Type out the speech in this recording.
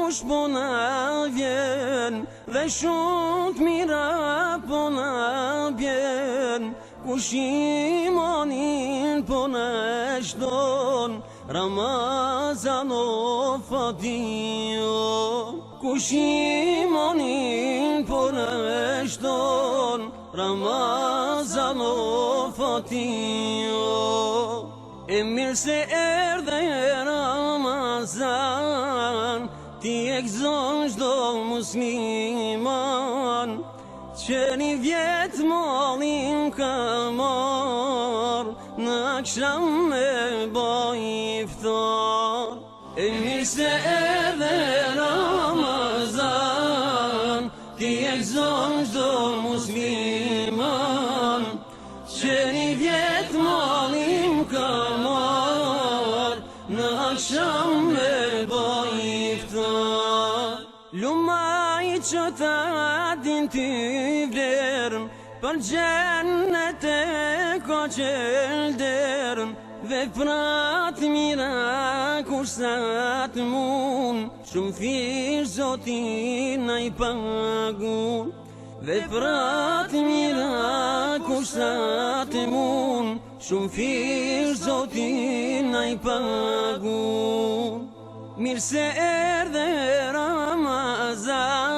kush po na vjen, dhe shumë të mira po na bjen. Kush imanin po na shton, Ramazan o Fatio. Kush imanin po na shton, Ramazan o Fatio. E mirë se erdhe Ramazan, ti e gëzon çdo musliman, që një vjetë mollin ka marrë, në akşam me boj iftar. E mirë se erdhe Ramazan, ti e gëzon çdo musliman, që një vjetë mollin ka marrë, në akşam me boj iftar. Lumaj që ta din t'i vlerën, për gjennet e ka qelderën, veprat mira kur sa të mund, shumë thjesht Zotin na i pagun. Veprat mira kur sa të mund, shumë thjesht Zotin na i pagun. Mirë se erdhe Ramazan,